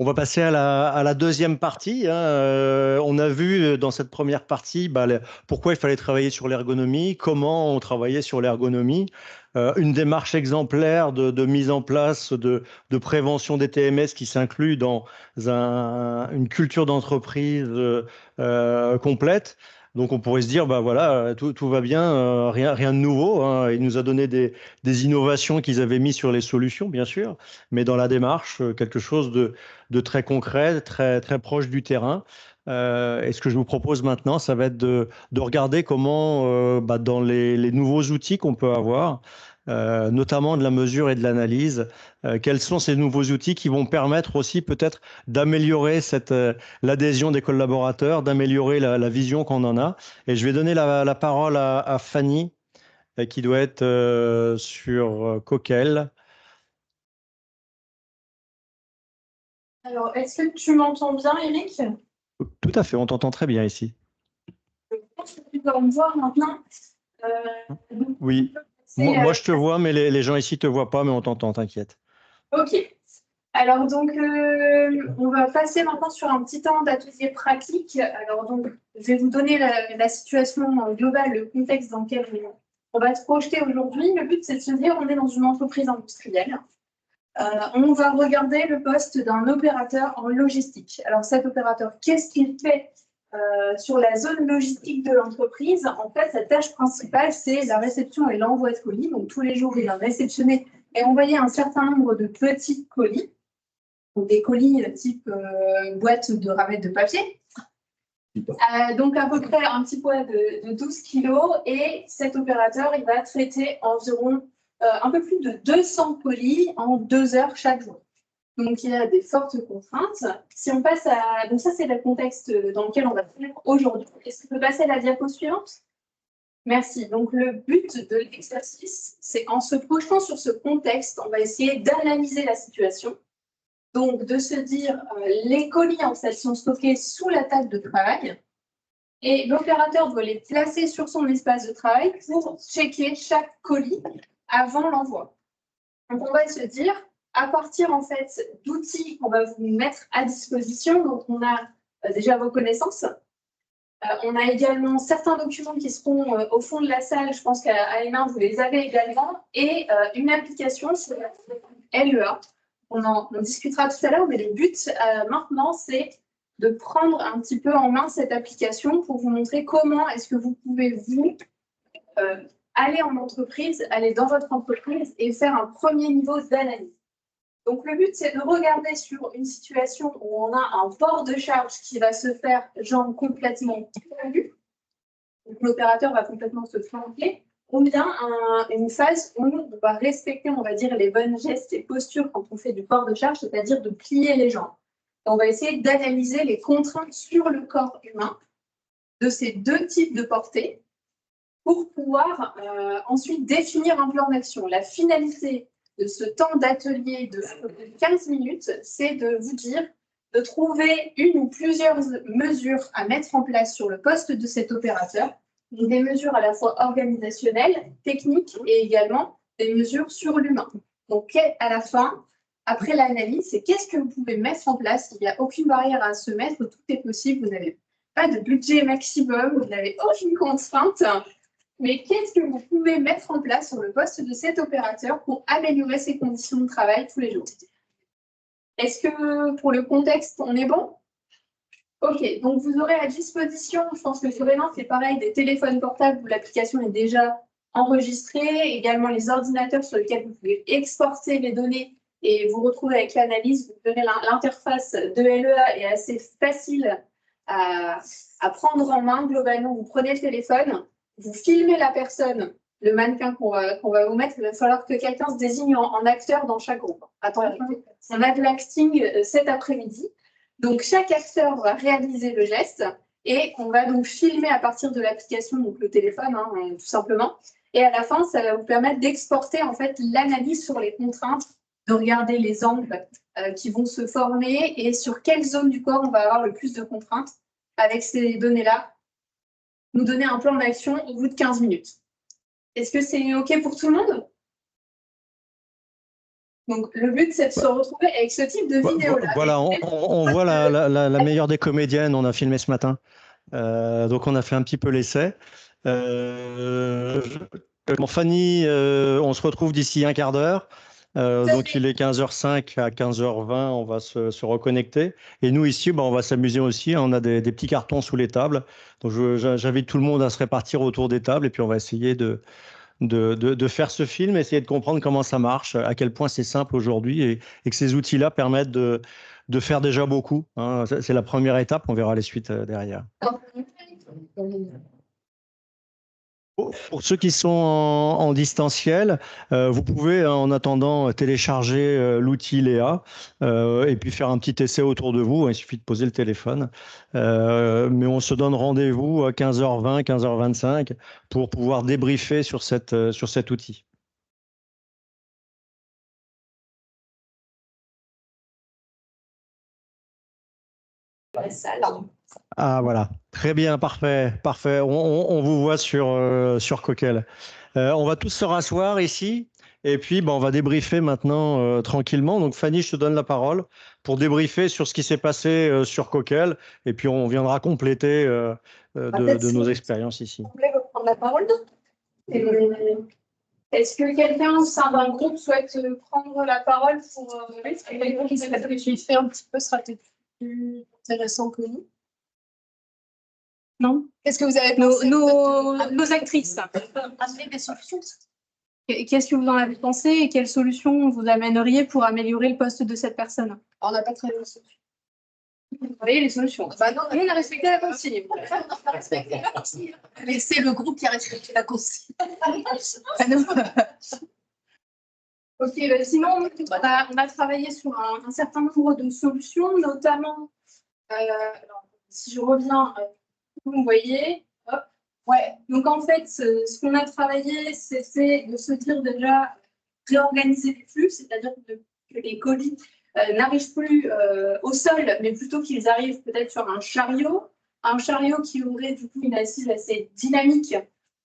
On va passer à la deuxième partie, hein. On a vu dans cette première partie pourquoi il fallait travailler sur l'ergonomie, comment on travaillait sur l'ergonomie, une démarche exemplaire de mise en place de prévention des TMS qui s'inclut dans une culture d'entreprise complète. Donc on pourrait se dire, bah voilà, tout va bien, rien de nouveau, hein. Il nous a donné des innovations qu'ils avaient mis sur les solutions, bien sûr, mais dans la démarche, quelque chose de très concret, très proche du terrain. Et ce que je vous propose maintenant, ça va être de regarder comment, dans les nouveaux outils qu'on peut avoir, notamment de la mesure et de l'analyse, quels sont ces nouveaux outils qui vont permettre aussi peut-être d'améliorer l'adhésion des collaborateurs, d'améliorer la vision qu'on en a. Et je vais donner la parole à Fanny, qui doit être sur Coquel. Alors, est-ce que tu m'entends bien, Eric? Tout à fait, on t'entend très bien ici. Je pense que tu dois me voir maintenant. Donc, on Oui, peut passer moi je te vois, mais les gens ici te voient pas, mais on t'entend, t'inquiète. Ok. Alors, donc, on va passer maintenant sur un petit temps d'atelier pratique. Alors, donc, je vais vous donner la situation globale, le contexte dans lequel on va se projeter aujourd'hui. Le but, c'est de se dire, on est dans une entreprise industrielle. On va regarder le poste d'un opérateur en logistique. Alors, cet opérateur, qu'est-ce qu'il fait sur la zone logistique de l'entreprise? En fait, sa tâche principale, c'est la réception et l'envoi de colis. Donc, tous les jours, il va réceptionner et envoyer un certain nombre de petits colis, donc des colis type boîte de ramettes de papier. Donc, à peu près un petit poids de 12 kilos. Et cet opérateur, il va traiter environ un peu plus de 200 colis en 2 heures chaque jour. Donc, il y a des fortes contraintes. Si on passe à... Donc, ça, c'est le contexte dans lequel on va faire aujourd'hui. Est-ce qu'on peut passer à la diapo suivante? Merci. Donc, le but de l'exercice, c'est en se projetant sur ce contexte, on va essayer d'analyser la situation. Donc, de se dire, les colis, en fait, sont stockés sous la table de travail et l'opérateur doit les placer sur son espace de travail pour checker chaque colis avant l'envoi. Donc, on va se dire, à partir en fait d'outils qu'on va vous mettre à disposition, donc on a déjà vos connaissances, on a également certains documents qui seront au fond de la salle, je pense qu'à Emma, vous les avez également, et une application sur LEA. On discutera tout à l'heure, mais le but maintenant, c'est de prendre un petit peu en main cette application pour vous montrer comment est-ce que vous pouvez, vous, aller en entreprise, aller dans votre entreprise et faire un premier niveau d'analyse. Donc, le but, c'est de regarder sur une situation où on a un port de charge qui va se faire, genre, complètement perdu. Donc, l'opérateur va complètement se flanquer, ou bien une phase où on va respecter, on va dire, les bonnes gestes et postures quand on fait du port de charge, c'est-à-dire de plier les jambes. Et on va essayer d'analyser les contraintes sur le corps humain de ces deux types de portées pour pouvoir ensuite définir un plan d'action. La finalité de ce temps d'atelier de 15 minutes, c'est de vous dire de trouver une ou plusieurs mesures à mettre en place sur le poste de cet opérateur, des mesures à la fois organisationnelles, techniques et également des mesures sur l'humain. Donc, à la fin, après l'analyse, c'est qu'est-ce que vous pouvez mettre en place? Il n'y a aucune barrière à se mettre, tout est possible, vous n'avez pas de budget maximum, vous n'avez aucune contrainte. Mais qu'est-ce que vous pouvez mettre en place sur le poste de cet opérateur pour améliorer ses conditions de travail tous les jours? Est-ce que pour le contexte, on est bon? Ok, donc vous aurez à disposition, je pense que sur Elan, c'est pareil, des téléphones portables où l'application est déjà enregistrée, également les ordinateurs sur lesquels vous pouvez exporter les données et vous retrouver avec l'analyse. Vous verrez l'interface de LEA est assez facile à prendre en main. Globalement, vous prenez le téléphone, vous filmez la personne, le mannequin qu'on va vous mettre. Il va falloir que quelqu'un se désigne en acteur dans chaque groupe. Attention, on a de l'acting cet après-midi. Donc, chaque acteur va réaliser le geste et on va donc filmer à partir de l'application, donc le téléphone, tout simplement. Et à la fin, ça va vous permettre d'exporter en fait l'analyse sur les contraintes, de regarder les angles qui vont se former et sur quelle zone du corps on va avoir le plus de contraintes. Avec ces données-là, nous donner un plan d'action au bout de 15 minutes. Est-ce que c'est OK pour tout le monde? Donc, le but, c'est de se retrouver avec ce type de vidéo-là. Voilà, on voit la meilleure des comédiennes, on a filmé ce matin. Donc, on a fait un petit peu l'essai. Fanny, on se retrouve d'ici un quart d'heure. Donc, il est 15h05 à 15h20, on va se reconnecter. Et nous, ici, on va s'amuser aussi. On a des petits cartons sous les tables. Donc, j'invite tout le monde à se répartir autour des tables et puis on va essayer de faire ce film, essayer de comprendre comment ça marche, à quel point c'est simple aujourd'hui et que ces outils-là permettent de faire déjà beaucoup, hein. C'est la première étape, on verra les suites derrière. Pour ceux qui sont en distanciel, vous pouvez, en attendant, télécharger l'outil Léa et puis faire un petit essai autour de vous. Il suffit de poser le téléphone. Mais on se donne rendez-vous à 15h20, 15h25 pour pouvoir débriefer sur cet outil. Ah voilà, très bien, parfait, parfait. On vous voit sur Coquel. On va tous se rasseoir ici et puis on va débriefer maintenant tranquillement. Donc Fanny, je te donne la parole pour débriefer sur ce qui s'est passé sur Coquel et puis on viendra compléter de nos expériences ici. Vous voulez reprendre la parole? Est-ce que quelqu'un au sein d'un groupe souhaite prendre la parole pour quelqu'un qui sait ce que tu fais un petit peu sera peut-être plus intéressant que nous? Non? Qu'est-ce que vous avez pensé nos actrices des solutions. Qu'est-ce que vous en avez pensé et quelles solutions vous amèneriez pour améliorer le poste de cette personne? On n'a pas très bien solution. Vous voyez les solutions. Bah non, on a respecté la consigne. On a respecté la consigne. Mais c'est le groupe qui a respecté la consigne. Ok, sinon, on a travaillé sur un certain nombre de solutions, notamment, alors, si je reviens, vous voyez, hop, ouais. Donc en fait, ce qu'on a travaillé, c'est de se dire déjà réorganiser les flux, c'est-à-dire que les colis n'arrivent plus au sol, mais plutôt qu'ils arrivent peut-être sur un chariot qui aurait du coup une assise assez dynamique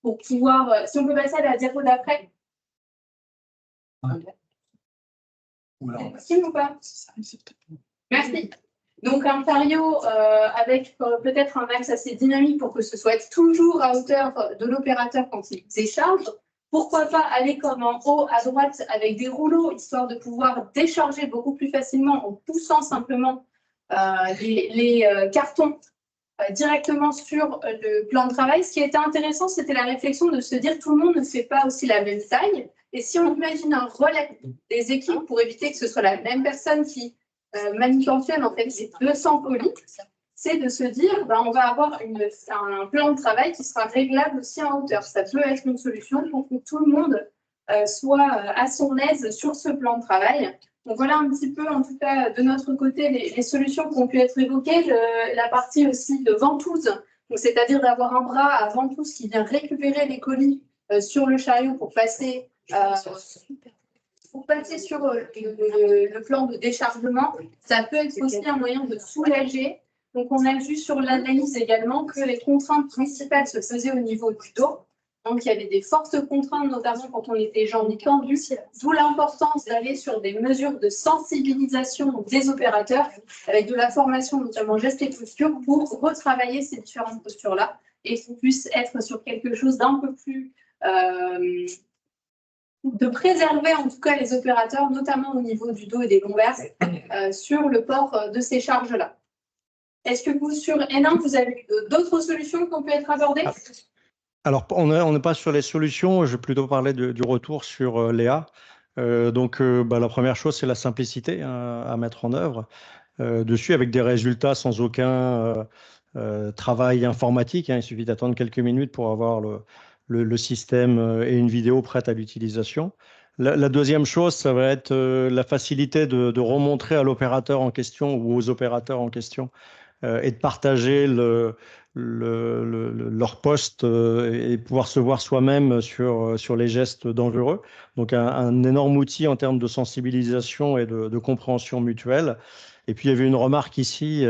pour pouvoir, si on peut passer à la diapo d'après. Ou pas? Merci. Donc un chariot avec peut-être un axe assez dynamique pour que ce soit toujours à hauteur de l'opérateur quand il décharge. Pourquoi pas aller comme en haut à droite avec des rouleaux, histoire de pouvoir décharger beaucoup plus facilement en poussant simplement les cartons directement sur le plan de travail. Ce qui était intéressant, c'était la réflexion de se dire que tout le monde ne fait pas aussi la même taille. Et si on imagine un relais des équipes pour éviter que ce soit la même personne qui manutentionne en fait ces 200 colis, c'est de se dire on va avoir un plan de travail qui sera réglable aussi en hauteur. Ça peut être une solution pour que tout le monde soit à son aise sur ce plan de travail. Donc voilà un petit peu, en tout cas, de notre côté, les solutions qui ont pu être évoquées. La partie aussi de ventouse, c'est-à-dire d'avoir un bras à ventouse qui vient récupérer les colis sur le chariot pour passer sur le plan de déchargement. Ça peut être aussi un moyen de soulager. Donc, on a vu sur l'analyse également que les contraintes principales se faisaient au niveau du dos. Donc, il y avait des fortes contraintes, notamment quand on était jambes tendues, d'où l'importance d'aller sur des mesures de sensibilisation des opérateurs, avec de la formation, notamment gestes et postures, pour retravailler ces différentes postures-là et qu'on puisse être sur quelque chose d'un peu plus de préserver en tout cas les opérateurs, notamment au niveau du dos et des lombaires, sur le port de ces charges-là. Est-ce que vous, sur N1, vous avez d'autres solutions qui ont pu être abordées? Alors, on n'est pas sur les solutions, je vais plutôt parler du retour sur Léa. La première chose, c'est la simplicité à mettre en œuvre dessus, avec des résultats sans aucun travail informatique. Il suffit d'attendre quelques minutes pour avoir le système et une vidéo prête à l'utilisation. La deuxième chose, ça va être la facilité de remontrer à l'opérateur en question ou aux opérateurs en question et de partager leur poste et pouvoir se voir soi-même sur les gestes dangereux. Donc un énorme outil en termes de sensibilisation et de compréhension mutuelle. Et puis il y avait une remarque ici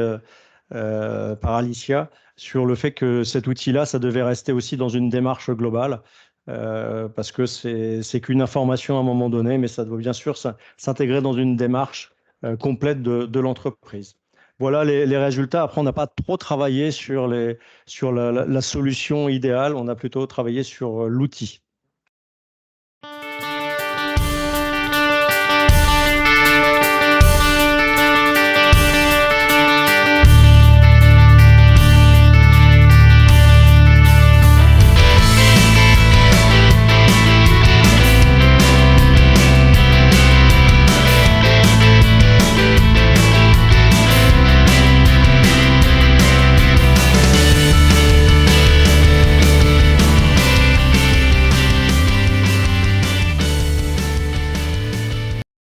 par Alicia sur le fait que cet outil-là, ça devait rester aussi dans une démarche globale. parce que c'est qu'une information à un moment donné, mais ça doit bien sûr s'intégrer dans une démarche complète de l'entreprise. Voilà les résultats. Après, on n'a pas trop travaillé sur la solution idéale, on a plutôt travaillé sur l'outil.